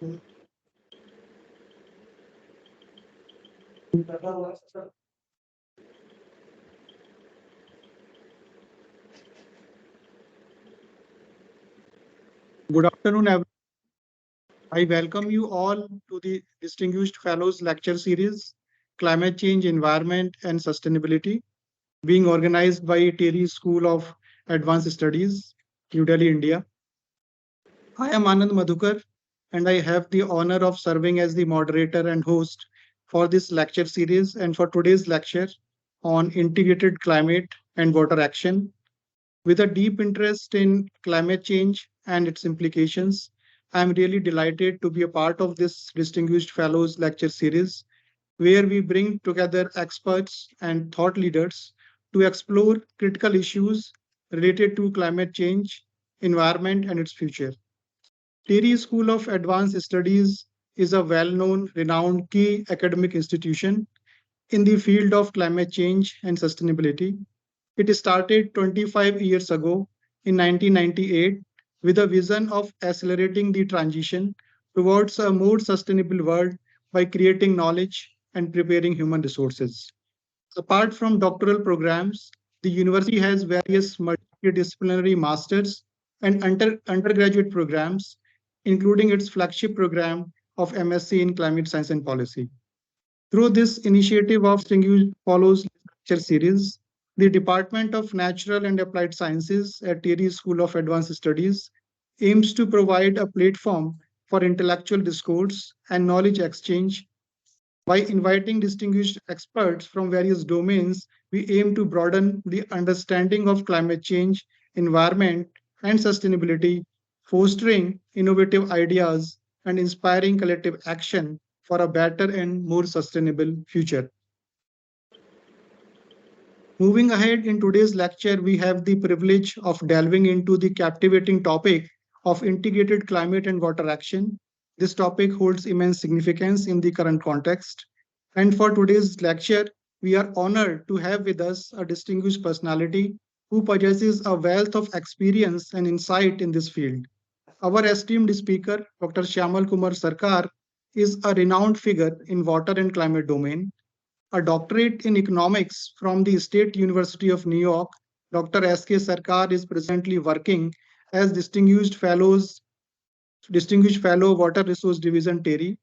Good afternoon, everyone. I welcome you all to the Distinguished Fellows Lecture Series, Climate Change, Environment and Sustainability, being organized by TERI School of Advanced Studies, New Delhi, India. I am Anand Madhukar, and I have the honor of serving as the moderator and host for this lecture series and for today's lecture on integrated climate and water action. With a deep interest in climate change and its implications, I am really delighted to be a part of this Distinguished Fellows Lecture Series, where we bring together experts and thought leaders to explore critical issues related to climate change, environment, and its future. TERI School of Advanced Studies is a well-known, renowned key academic institution in the field of climate change and sustainability. It started 25 years ago in 1998 with a vision of accelerating the transition towards a more sustainable world by creating knowledge and preparing human resources. Apart from doctoral programs, the university has various multidisciplinary masters and undergraduate programs, including its flagship program of MSc in Climate Science and Policy. Through this initiative of Distinguished Follows Lecture Series, the Department of Natural and Applied Sciences at TERI School of Advanced Studies aims to provide a platform for intellectual discourse and knowledge exchange. By inviting distinguished experts from various domains, we aim to broaden the understanding of climate change, environment, and sustainability, fostering innovative ideas and inspiring collective action for a better and more sustainable future. Moving ahead in today's lecture, we have the privilege of delving into the captivating topic of integrated climate and water action. This topic holds immense significance in the current context. And for today's lecture, we are honored to have with us a distinguished personality who possesses a wealth of experience and insight in this field. Our esteemed speaker, Dr. Shyamal Kumar Sarkar, is a renowned figure in water and climate domain. A doctorate in economics from the State University of New York, Dr. S.K. Sarkar is presently working as Distinguished Fellow Water Resource Division TERI.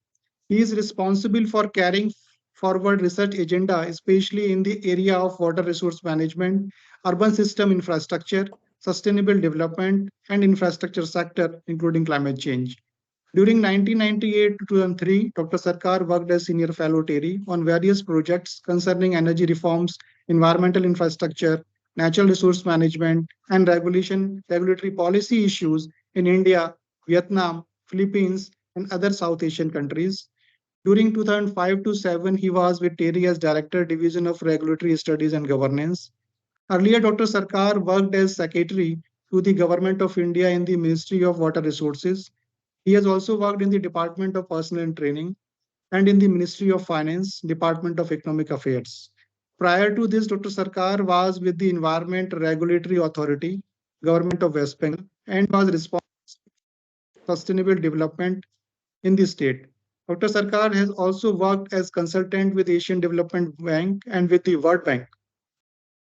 He is responsible for carrying forward research agenda, especially in the area of water resource management, urban system infrastructure, sustainable development, and infrastructure sector, including climate change. During 1998 to 2003, Dr. Sarkar worked as Senior Fellow TERI on various projects concerning energy reforms, environmental infrastructure, natural resource management, and regulatory policy issues in India, Vietnam, Philippines, and other South Asian countries. During 2005 to 7, he was with TERI as Director, Division of Regulatory Studies and Governance. Earlier, Dr. Sarkar worked as Secretary to the Government of India in the Ministry of Water Resources. He has also worked in the Department of Personnel and Training and in the Ministry of Finance, Department of Economic Affairs. Prior to this, Dr. Sarkar was with the Environment Regulatory Authority, Government of West Bengal, and was responsible for sustainable development in the state. Dr. Sarkar has also worked as consultant with Asian Development Bank and with the World Bank.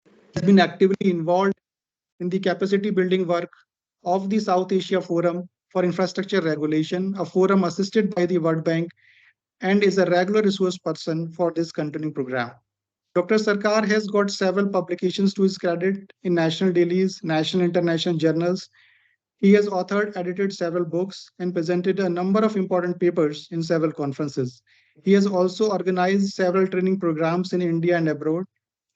He has been actively involved in the capacity building work of the South Asia Forum for Infrastructure Regulation, a forum assisted by the World Bank, and is a regular resource person for this continuing program. Dr. Sarkar has got several publications to his credit in national dailies, national international journals. He has authored, edited several books, and presented a number of important papers in several conferences. He has also organized several training programs in India and abroad.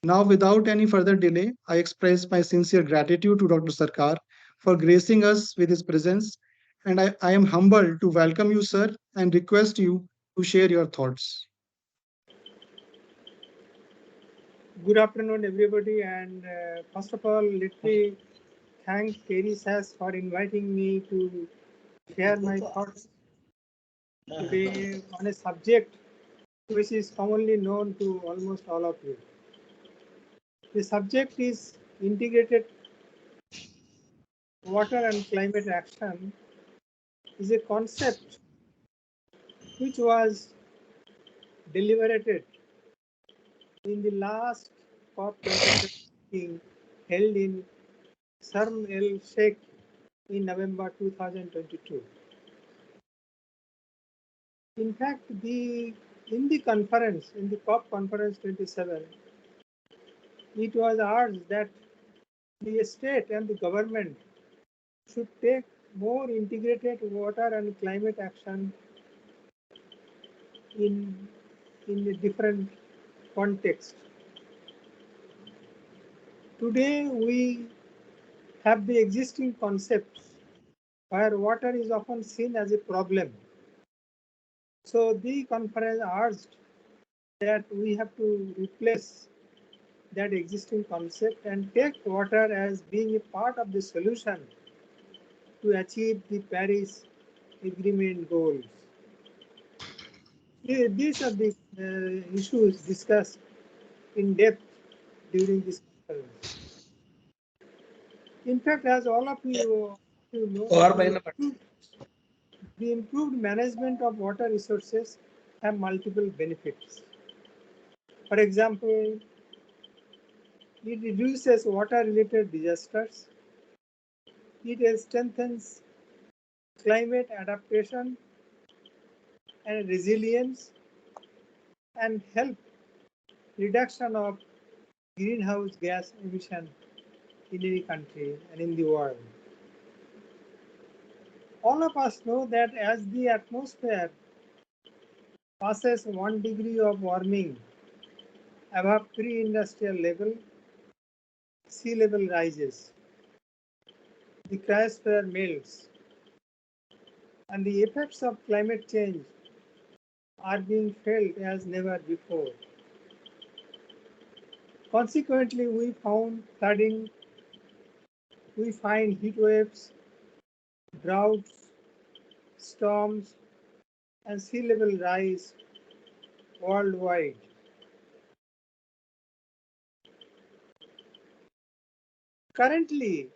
Now, without any further delay, I express my sincere gratitude to Dr. Sarkar for gracing us with his presence, and I am humbled to welcome you, sir, and request you to share your thoughts. Good afternoon, everybody. And first of all, let me thank Terry Sass for inviting me to share my thoughts today on a subject which is commonly known to almost all of you. The subject is integrated water and climate action is a concept which was deliberated in the last COP27 meeting held in Sharm el-Sheikh in November 2022. In fact, in the COP conference 27, it was urged that the state and the government should take more integrated water and climate action in a different context. Today, we have the existing concepts where water is often seen as a problem. So the conference urged that we have to replace that existing concept and take water as being a part of the solution to achieve the Paris Agreement goals. These are the issues discussed in depth during this conference. In fact, as all of you know, the improved management of water resources have multiple benefits. For example, it reduces water-related disasters. It strengthens climate adaptation and resilience and help reduction of greenhouse gas emission in any country and in the world. All of us know that as the atmosphere passes 1 degree of warming above pre-industrial level, sea level rises, the cryosphere melts, and the effects of climate change are being felt as never before. Consequently, we found flooding, we find heat waves, droughts, storms, and sea level rise worldwide. Currently,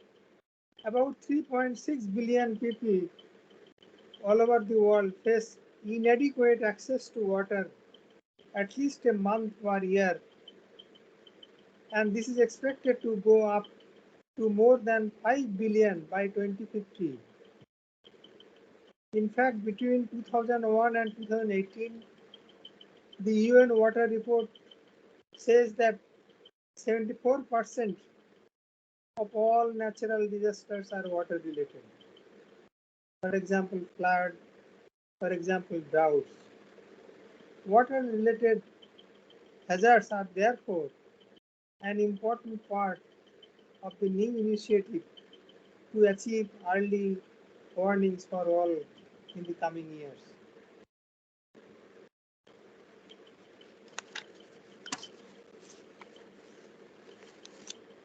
about 3.6 billion people all over the world face inadequate access to water at least a month per year, and this is expected to go up to more than 5 billion by 2050. In fact, between 2001 and 2018, the UN Water Report says that 74% of all natural disasters are water related. For example, flood, for example, droughts. Water related hazards are therefore an important part of the new initiative to achieve early warnings for all in the coming years.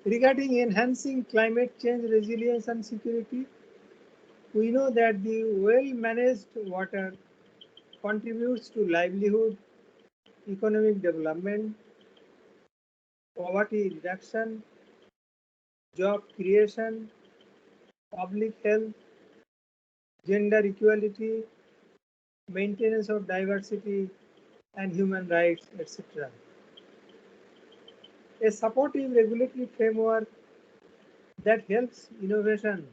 Regarding enhancing climate change resilience and security, we know that the well-managed water contributes to livelihood, economic development, poverty reduction, job creation, public health, gender equality, maintenance of diversity and human rights, etc. A supportive regulatory framework that helps innovation,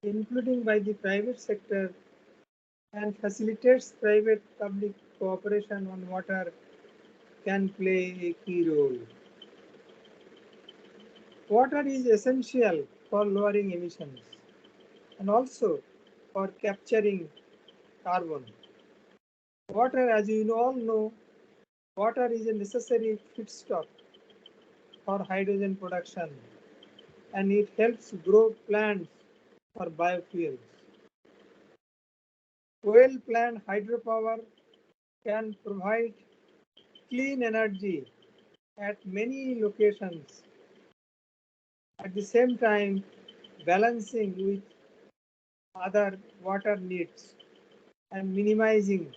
including by the private sector, and facilitates private-public cooperation on water can play a key role. Water is essential for lowering emissions and also for capturing carbon. Water, as you all know, water is a necessary feedstock for hydrogen production, and it helps grow plants for biofuels. Well-planned hydropower can provide clean energy at many locations, at the same time balancing with other water needs and minimizing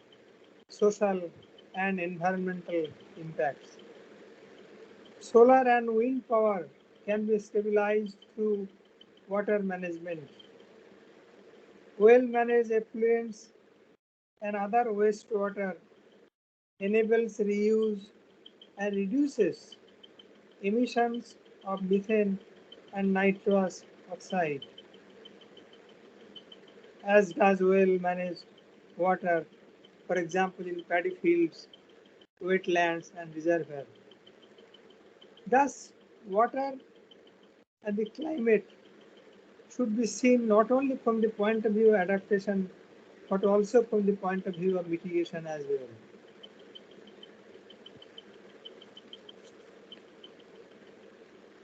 social and environmental impacts. Solar and wind power can be stabilized through water management. Well-managed effluents and other wastewater enables reuse and reduces emissions of methane and nitrous oxide, as does well-managed water, for example, in paddy fields, wetlands, and reservoirs. Thus, water and the climate should be seen not only from the point of view of adaptation, but also from the point of view of mitigation as well.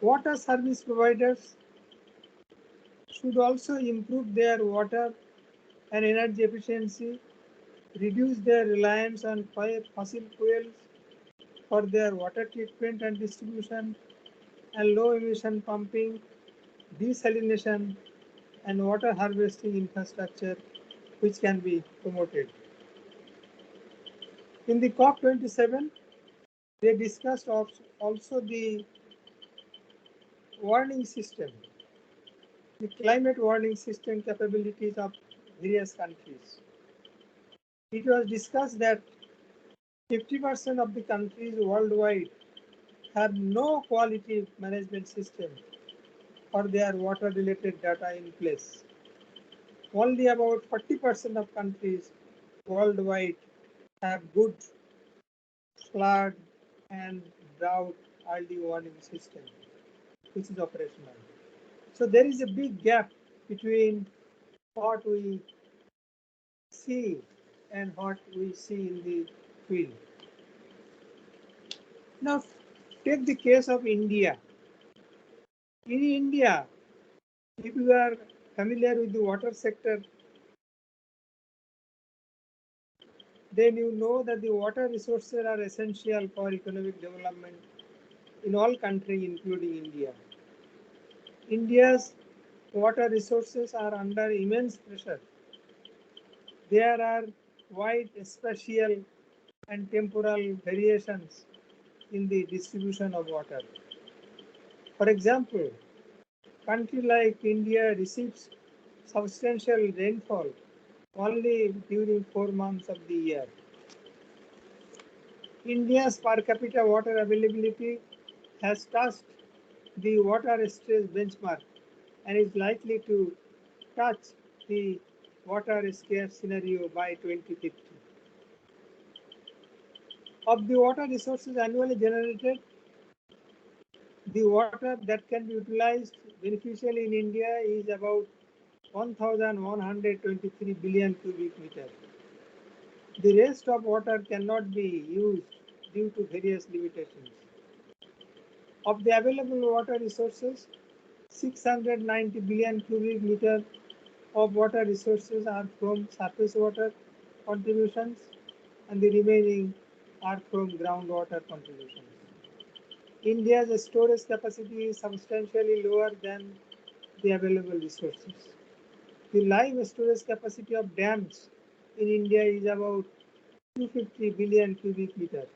Water service providers should also improve their water and energy efficiency, reduce their reliance on fossil fuels for their water treatment and distribution, and low emission pumping, desalination, and water harvesting infrastructure which can be promoted. In the COP27, they discussed also the warning system, the climate warning system capabilities of various countries. It was discussed that 50% of the countries worldwide have no quality management system for their water related data in place. Only about 40% of countries worldwide have good flood and drought early warning system, which is operational. So there is a big gap between what we see and what we see in the field. Now, take the case of India. In India, if you are familiar with the water sector, then you know that the water resources are essential for economic development in all countries, including India. India's water resources are under immense pressure. There are wide spatial and temporal variations in the distribution of water. For example, country like India receives substantial rainfall only during 4 months of the year. India's per capita water availability has touched the water stress benchmark and is likely to touch the water scarce scenario by 2050. Of the water resources annually generated, the water that can be utilized beneficially in India is about 1,123 billion cubic meters. The rest of water cannot be used due to various limitations. Of the available water resources, 690 billion cubic meters of water resources are from surface water contributions and the remaining are from groundwater contributions. India's storage capacity is substantially lower than the available resources. The live storage capacity of dams in India is about 250 billion cubic meters.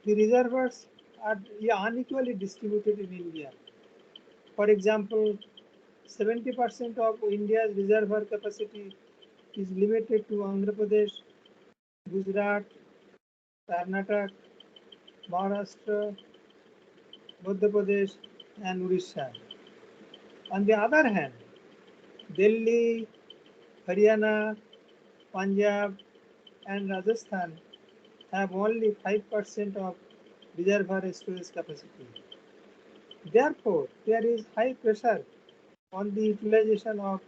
The reservoirs are unequally distributed in India. For example, 70% of India's reservoir capacity is limited to Andhra Pradesh, Gujarat, Karnataka, Maharashtra, Madhya Pradesh, and Odisha. On the other hand, Delhi, Haryana, Punjab, and Rajasthan have only 5% of reservoir storage capacity. Therefore, there is high pressure on the utilization of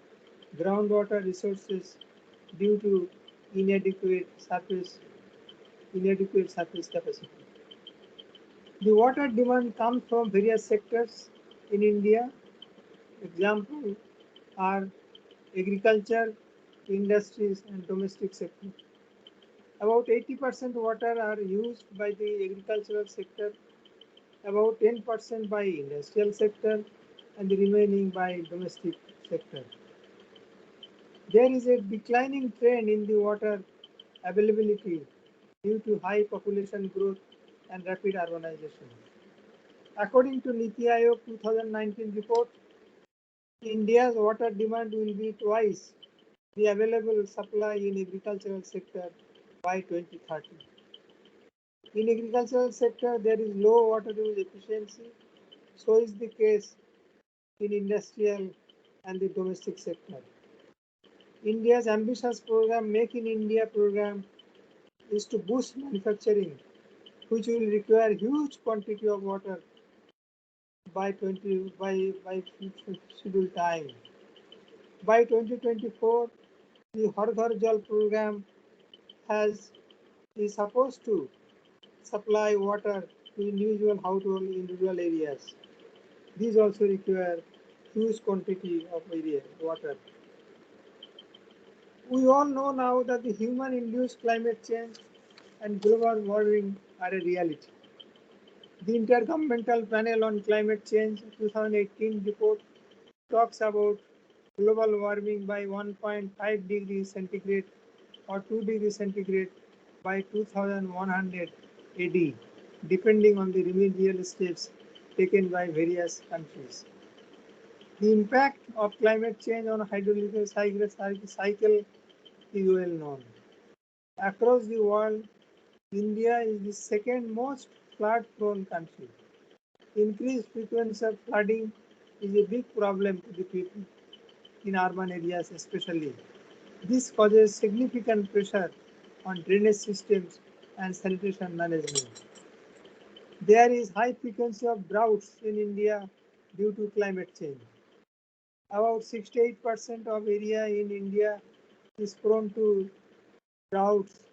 groundwater resources due to inadequate surface capacity. The water demand comes from various sectors in India. Examples are agriculture, industries, and domestic sector. About 80% water are used by the agricultural sector, about 10% by industrial sector, and the remaining by domestic sector. There is a declining trend in the water availability due to high population growth and rapid urbanization. According to NITI Aayog 2019 report, India's water demand will be twice the available supply in agricultural sector by 2030. In agricultural sector, there is low water use efficiency. So is the case in industrial and the domestic sector. India's ambitious program, Make in India program, is to boost manufacturing, which will require huge quantity of water by scheduled time. By 2024, the Har Ghar Jal program is supposed to supply water to individual household in rural areas. These also require huge quantity of water. We all know now that the human-induced climate change and global warming are a reality. The Intergovernmental Panel on Climate Change 2018 report talks about global warming by 1.5 degrees centigrade or 2 degrees centigrade by 2100 AD, depending on the remedial steps taken by various countries. The impact of climate change on hydrological cycle is well known. Across the world, India is the second most flood-prone country. Increased frequency of flooding is a big problem to the people in urban areas especially. This causes significant pressure on drainage systems and sanitation management. There is high frequency of droughts in India due to climate change. About 68% of area in India is prone to droughts.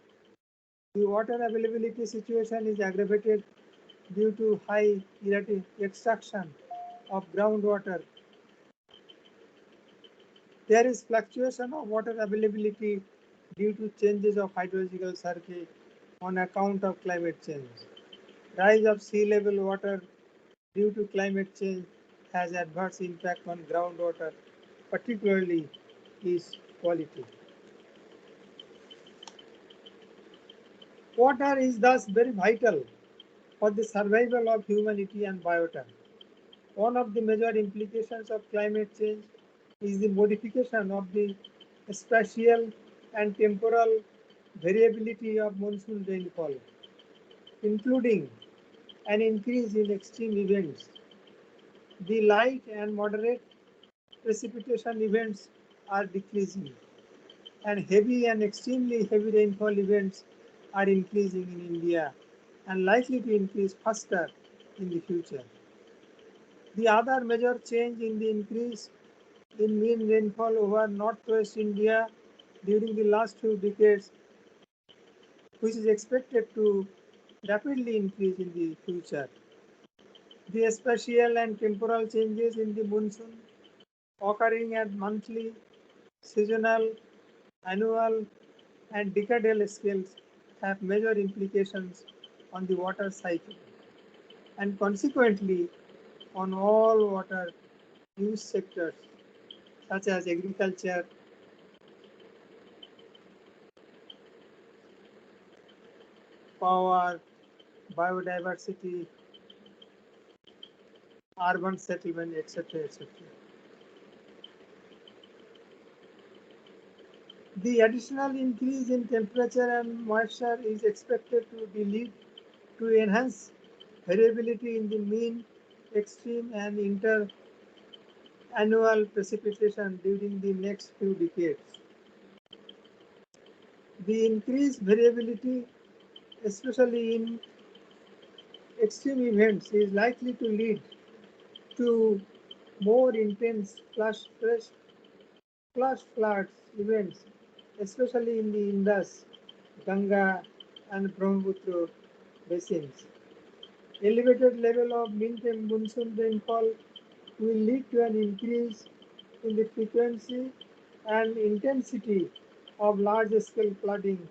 The water availability situation is aggravated due to high erratic extraction of groundwater. There is fluctuation of water availability due to changes of hydrological circuit on account of climate change. Rise of sea level water due to climate change has adverse impact on groundwater, particularly its quality. Water is thus very vital for the survival of humanity and biota. One of the major implications of climate change is the modification of the spatial and temporal variability of monsoon rainfall, including an increase in extreme events. The light and moderate precipitation events are decreasing, and heavy and extremely heavy rainfall events are increasing in India and likely to increase faster in the future. The other major change in the increase in mean rainfall over northwest India during the last few decades, which is expected to rapidly increase in the future. The spatial and temporal changes in the monsoon occurring at monthly, seasonal, annual, and decadal scales have major implications on the water cycle and consequently on all water use sectors such as agriculture, power, biodiversity, urban settlement, etc. etc. The additional increase in temperature and moisture is expected to lead to enhanced variability in the mean, extreme, and inter-annual precipitation during the next few decades. The increased variability, especially in extreme events, is likely to lead to more intense flash floods events, especially in the Indus, Ganga, and Brahmaputra basins. Elevated level of mean monsoon rainfall will lead to an increase in the frequency and intensity of large-scale flooding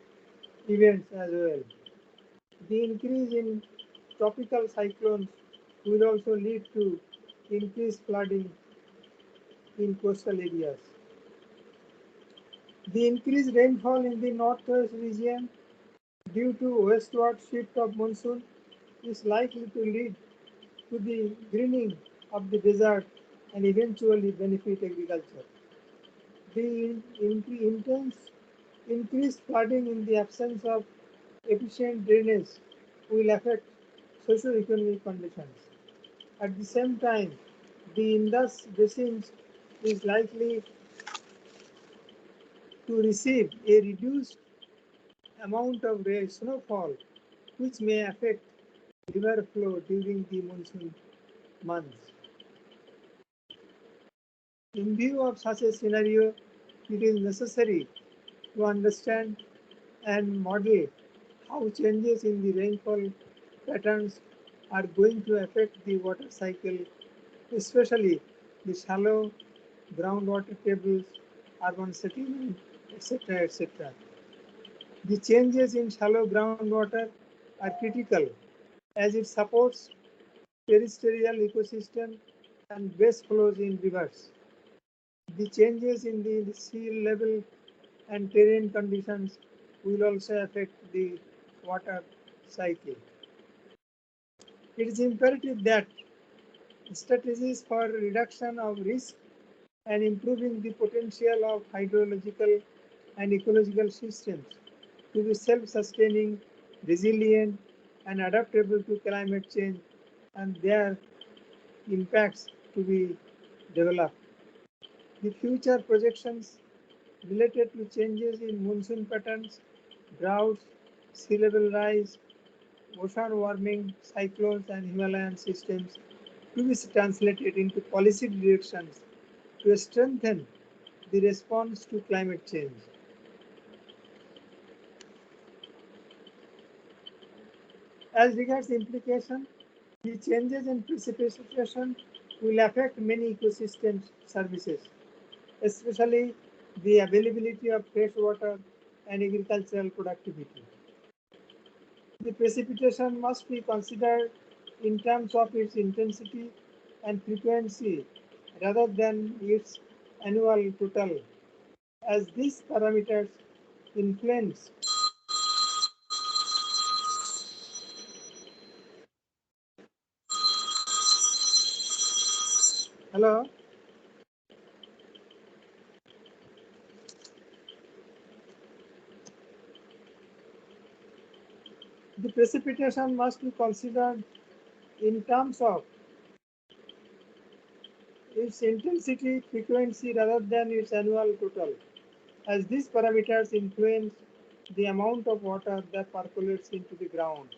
events as well. The increase in tropical cyclones will also lead to increased flooding in coastal areas. The increased rainfall in the northwest region due to westward shift of monsoon is likely to lead to the greening of the desert and eventually benefit agriculture. The increased flooding in the absence of efficient drainage will affect socio-economic conditions. At the same time, the Indus basin is likely to receive a reduced amount of snowfall, which may affect river flow during the monsoon months. In view of such a scenario, it is necessary to understand and model how changes in the rainfall patterns are going to affect the water cycle, especially the shallow groundwater tables, urban settlement, etc. etc. The changes in shallow groundwater are critical as it supports terrestrial ecosystem and base flows in rivers. The changes in the sea level and terrain conditions will also affect the water cycle. It is imperative that strategies for reduction of risk and improving the potential of hydrological and ecological systems to be self-sustaining, resilient, and adaptable to climate change and their impacts to be developed. The future projections related to changes in monsoon patterns, droughts, sea level rise, ocean warming, cyclones, and Himalayan systems to be translated into policy directions to strengthen the response to climate change. As regards implication, the changes in precipitation will affect many ecosystem services, especially the availability of fresh water and agricultural productivity. The precipitation must be considered in terms of its intensity and frequency rather than its annual total, as these parameters influence hello. The precipitation must be considered in terms of its intensity, frequency rather than its annual total, as these parameters influence the amount of water that percolates into the ground.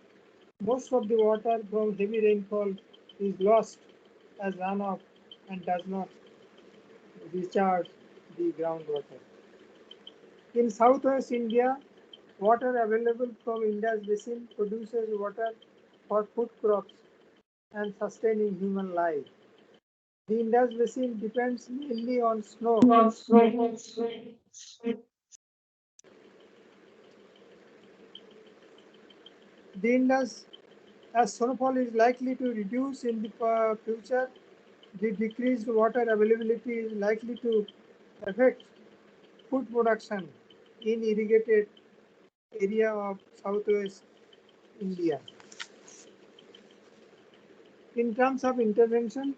Most of the water from heavy rainfall is lost as runoff and does not recharge the groundwater. In southwest India, water available from Indus basin produces water for food crops and sustaining human life. The Indus basin depends mainly on snow. The Indus, as snowfall is likely to reduce in the future, the decreased water availability is likely to affect food production in irrigated area of southwest India. In terms of intervention,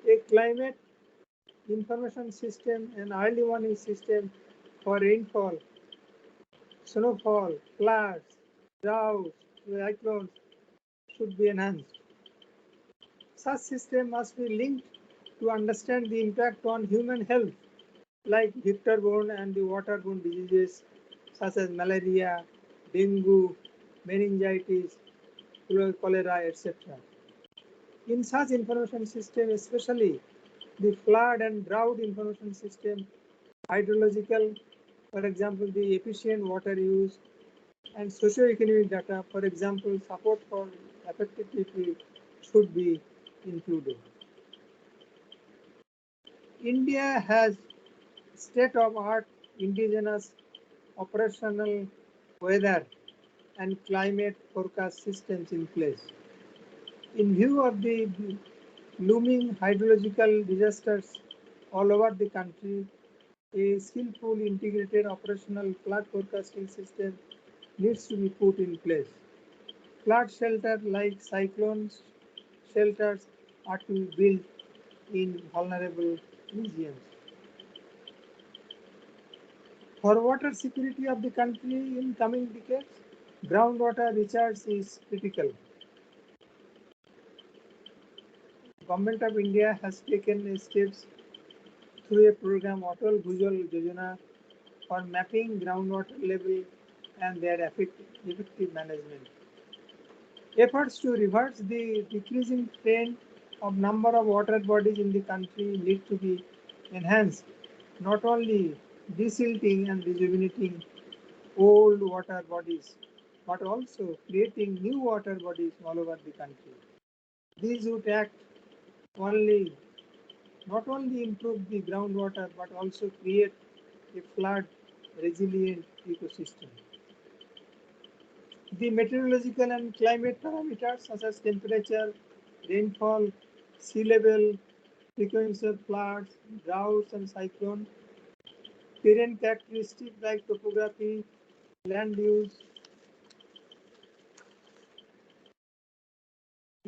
a climate information system and early warning system for rainfall, snowfall, floods, droughts, cyclones should be enhanced. Such system must be linked to understand the impact on human health, like vector-borne and the waterborne diseases such as malaria, dengue, meningitis, cholera, etc. In such information system, especially the flood and drought information system, hydrological, for example, the efficient water use, and socio-economic data, for example, support for affected people should be included. India has state-of-art indigenous operational weather and climate forecast systems in place. In view of the looming hydrological disasters all over the country, a skillful integrated operational flood forecasting system needs to be put in place. Flood shelter like cyclone shelters are to be built in vulnerable regions. For water security of the country in coming decades, groundwater recharge is critical. Government of India has taken steps through a program Atal Bhujal Yojana for mapping groundwater level and their effective management. Efforts to reverse the decreasing trend of number of water bodies in the country need to be enhanced, not only desilting and rejuvenating old water bodies, but also creating new water bodies all over the country. These would act not only improve the groundwater, but also create a flood resilient ecosystem. The meteorological and climate parameters such as temperature, rainfall, sea level, frequency of floods, droughts and cyclone, terrain characteristics like topography, land use,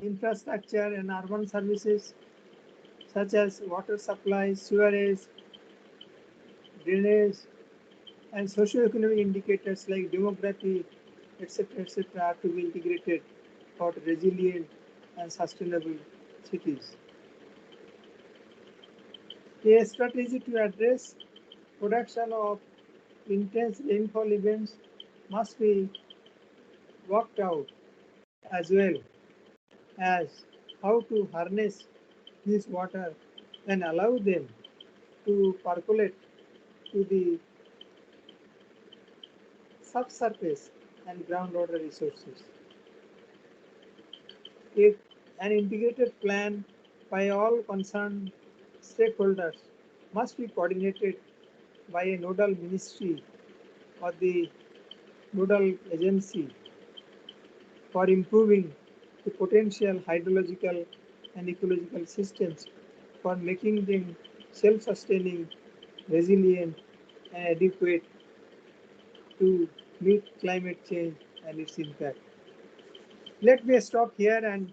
infrastructure and urban services such as water supply, sewerage, drainage, and socio-economic indicators like demography, etc., are to be integrated for resilient and sustainable cities. A strategy to address production of intense rainfall events must be worked out, as well as how to harness this water and allow them to percolate to the subsurface and groundwater resources. An integrated plan by all concerned stakeholders must be coordinated by a nodal ministry or the nodal agency for improving the potential hydrological and ecological systems, for making them self-sustaining, resilient, and adequate to meet climate change and its impact. Let me stop here and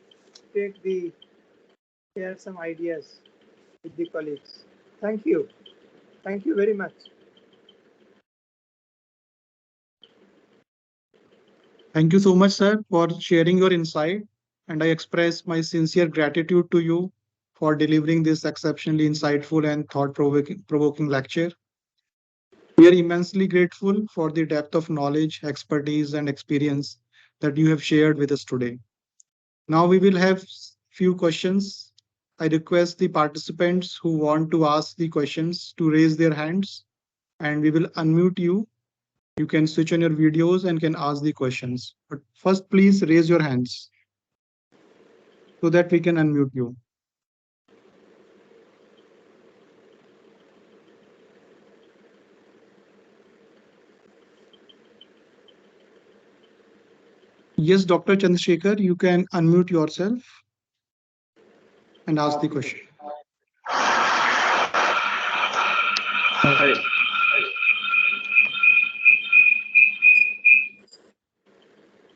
share some ideas with the colleagues. Thank you. Thank you very much. Thank you so much, sir, for sharing your insight. And I express my sincere gratitude to you for delivering this exceptionally insightful and thought-provoking lecture. We are immensely grateful for the depth of knowledge, expertise, and experience that you have shared with us today. Now we will have few questions. I request the participants who want to ask the questions to raise their hands, and we will unmute you. You can switch on your videos and can ask the questions. But first, please raise your hands so that we can unmute you. Yes, Dr. Chandrasekhar, you can unmute yourself and ask the question. Hi.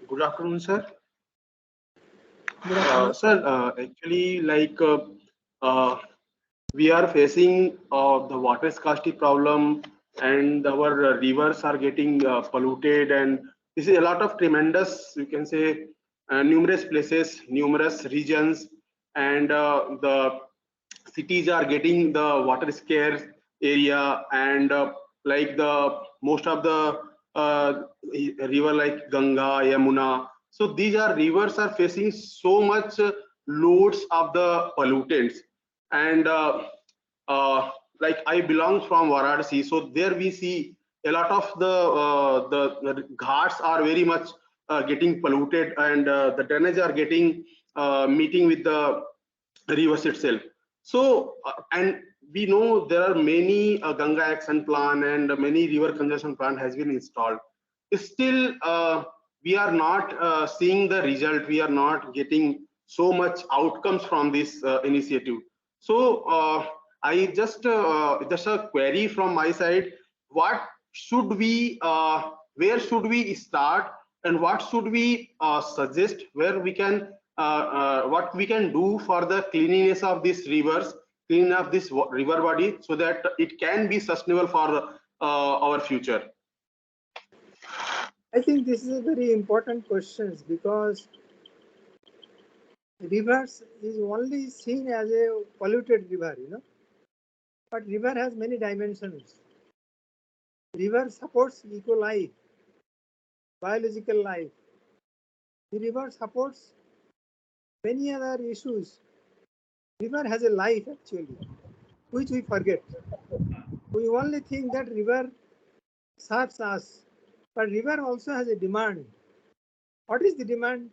Good afternoon, sir. Sir, actually, we are facing the water scarcity problem, and our rivers are getting polluted, and this is a lot of tremendous, you can say, numerous places, numerous regions, and the cities are getting the water scarce area, and like the most of the river like Ganga, Yamuna. So these are rivers are facing so much loads of the pollutants, and like I belong from Varanasi, so there we see a lot of the ghats are very much getting polluted, and the drainage are getting meeting with the rivers itself. So and we know there are many Ganga action plan and many river conservation plan has been installed. Still, we are not seeing the result. We are not getting so much outcomes from this initiative. So I just a query from my side: what should we, where should we start, and what should we suggest where we can, what we can do for the cleanliness of these rivers, clean up this river body, so that it can be sustainable for our future? I think this is a very important question because rivers is only seen as a polluted river, but river has many dimensions. River supports eco life, biological life. The river supports many other issues. River has a life actually, which we forget. We only think that river serves us, but river also has a demand. What is the demand?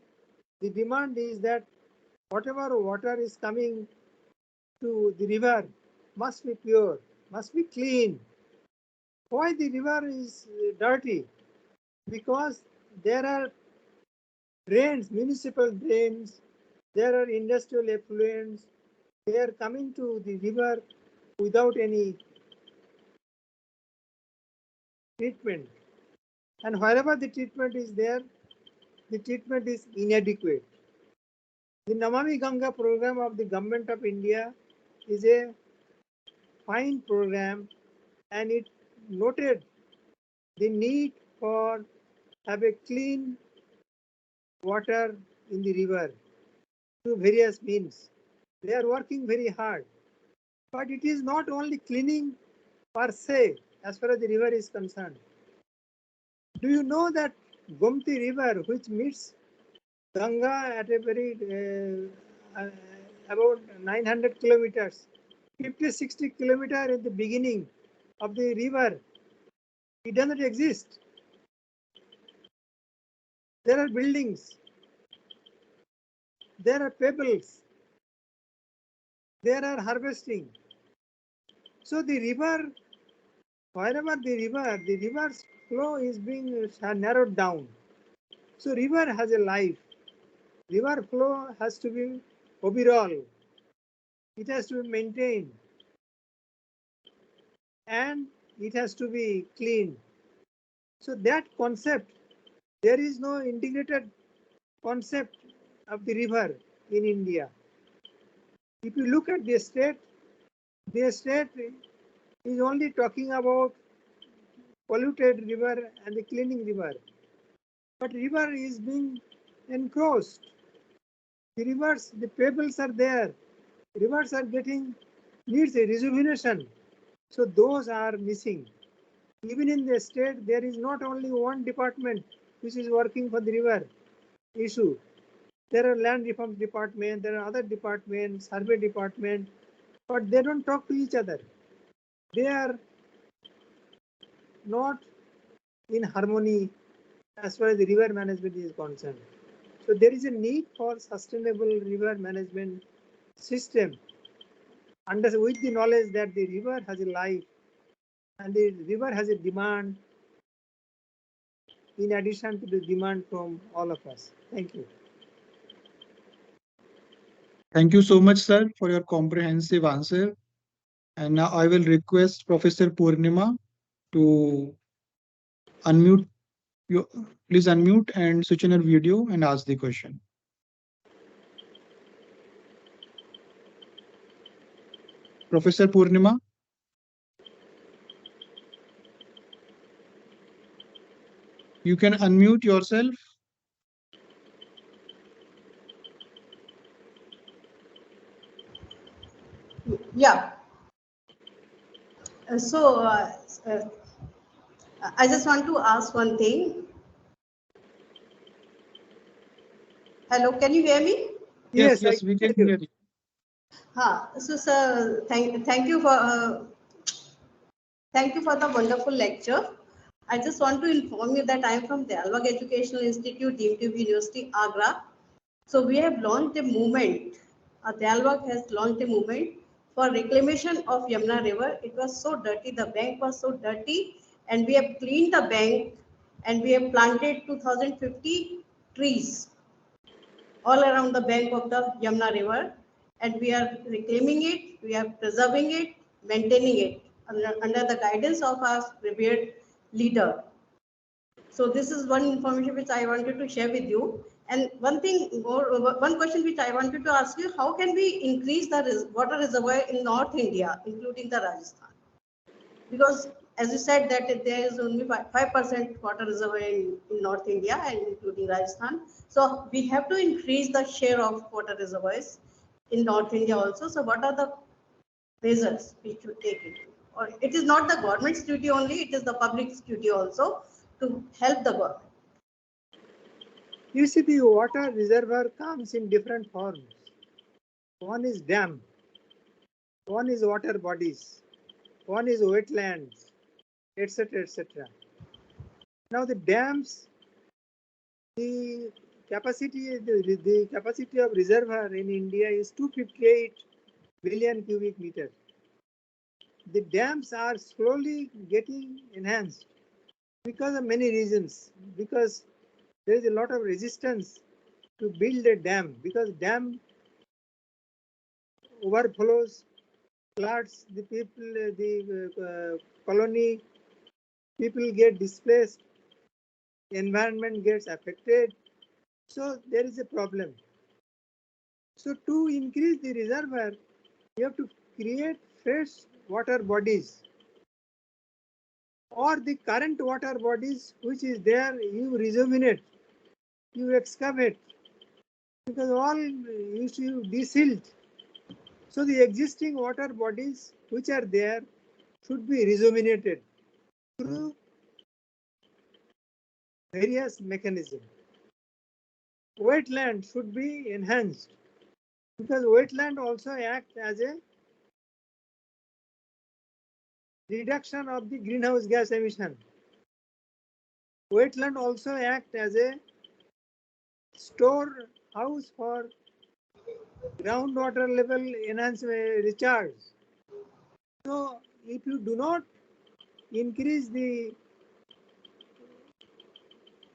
The demand is that whatever water is coming to the river must be pure, must be clean. Why the river is dirty? Because there are drains, municipal drains, there are industrial effluents, they are coming to the river without any treatment. And wherever the treatment is there, the treatment is inadequate. The Namami Ganga program of the Government of India is a fine program, and it noted the need for have a clean water in the river through various means. They are working very hard, but it is not only cleaning per se as far as the river is concerned. Do you know that Gomti River, which meets Ganga at a very about 900 kilometers, 50-60 kilometers at the beginning of the river, it does not exist. There are buildings, there are pebbles, there are harvesting. So the river, wherever the river's flow is being narrowed down. So river has a life. River flow has to be overall. It has to be maintained. And it has to be clean. So that concept, there is no integrated concept of the river in India. If you look at the state is only talking about polluted river and the cleaning river. But river is being encroached. The rivers, the pebbles are there. Rivers are needs a rejuvenation. So those are missing. Even in the state, there is not only one department which is working for the river issue. There are land reform department, there are other departments, survey department, but they don't talk to each other. They are not in harmony as far as the river management is concerned. So there is a need for sustainable river management system with the knowledge that the river has a life and the river has a demand in addition to the demand from all of us. Thank you. Thank you so much, sir, for your comprehensive answer. And now I will request Professor Purnima to unmute. Please unmute and switch on your video and ask the question. Professor Purnima. You can unmute yourself. Yeah. I just want to ask one thing. Hello, can you hear me? Yes, we can hear you. So, sir, thank you for the wonderful lecture. I just want to inform you that I am from the Dalwag Educational Institute, deemed to be University, Agra. So we have launched a movement. Dalwag has launched a movement for reclamation of Yamuna River. It was so dirty, the bank was so dirty, and we have cleaned the bank and we have planted 2050 trees all around the bank of the Yamuna River, and we are reclaiming it, we are preserving it, maintaining it under the guidance of our revered leader. So this is one information which I wanted to share with you. And one question which I wanted to ask you: how can we increase the water reservoir in North India, including the Rajasthan? Because as you said that there is only 5% water reservoir in North India and including Rajasthan. So we have to increase the share of water reservoirs in North India also. So what are the measures we should take it? Or it is not the government's duty only, it is the public's duty also to help the government. You see, the water reservoir comes in different forms. One is dam, one is water bodies, one is wetlands, etc., etc. Now the dams, the capacity of reservoir in India is 258 billion cubic meters. The dams are slowly getting enhanced because of many reasons. Because there is a lot of resistance to build a dam, because dam overflows, floods, the people, the colony, people get displaced, environment gets affected. So there is a problem. So to increase the reservoir, you have to create fresh water bodies, or the current water bodies which is there, you rejuvenate, you excavate, because all you desilt. So the existing water bodies which are there should be rejuvenated through various mechanisms. Wetland should be enhanced, because wetland also act as a reduction of the greenhouse gas emission. Wetland also act as a storehouse for groundwater level enhancement recharge. So if you do not increase the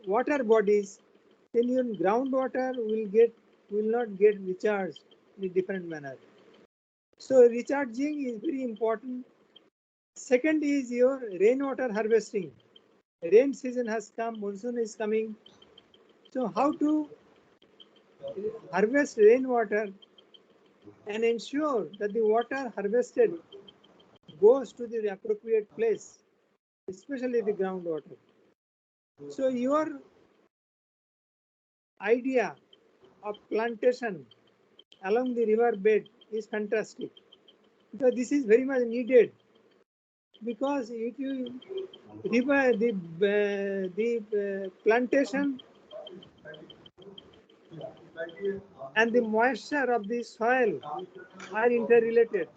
water bodies, then your groundwater will not get recharged in a different manner. So recharging is very important. Second is your rainwater harvesting. Rain season has come, monsoon is coming. So how to harvest rainwater and ensure that the water harvested goes to the appropriate place, especially the groundwater. So your idea of plantation along the river bed is fantastic, because this is very much needed. Because if you river the plantation and the moisture of the soil are interrelated,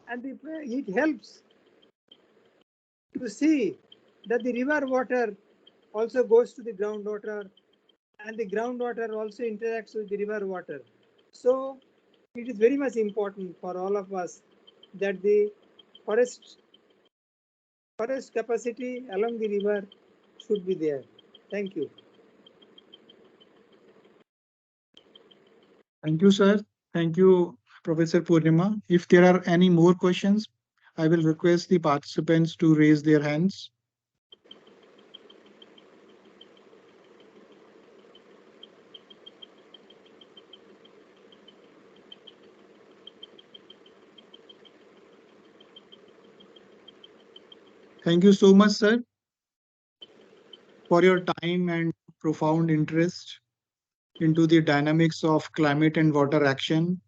and it helps to see that the river water also goes to the groundwater, and the groundwater also interacts with the river water. So it is very much important for all of us that the forest capacity along the river should be there. Thank you. Thank you, sir. Thank you, Professor Purnima. If there are any more questions, I will request the participants to raise their hands. Thank you so much, sir, for your time and profound interest into the dynamics of climate and water action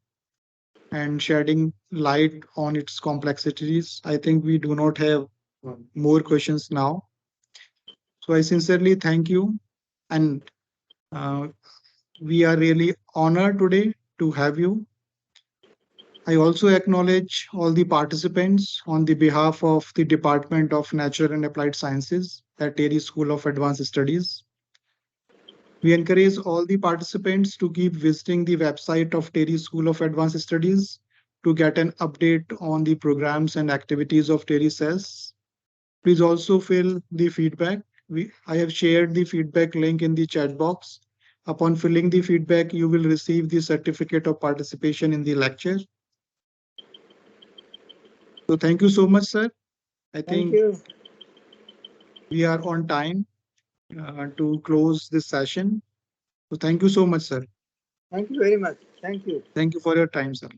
and shedding light on its complexities. I think we do not have more questions now. So I sincerely thank you, and we are really honored today to have you. I also acknowledge all the participants on the behalf of the Department of Natural and Applied Sciences at TERI School of Advanced Studies. We encourage all the participants to keep visiting the website of TERI School of Advanced Studies to get an update on the programs and activities of TERI CES. Please also fill the feedback. I have shared the feedback link in the chat box. Upon filling the feedback, you will receive the certificate of participation in the lecture. So thank you so much, sir. I think we are on time to close this session. So thank you so much, sir. Thank you very much. Thank you. Thank you for your time, sir.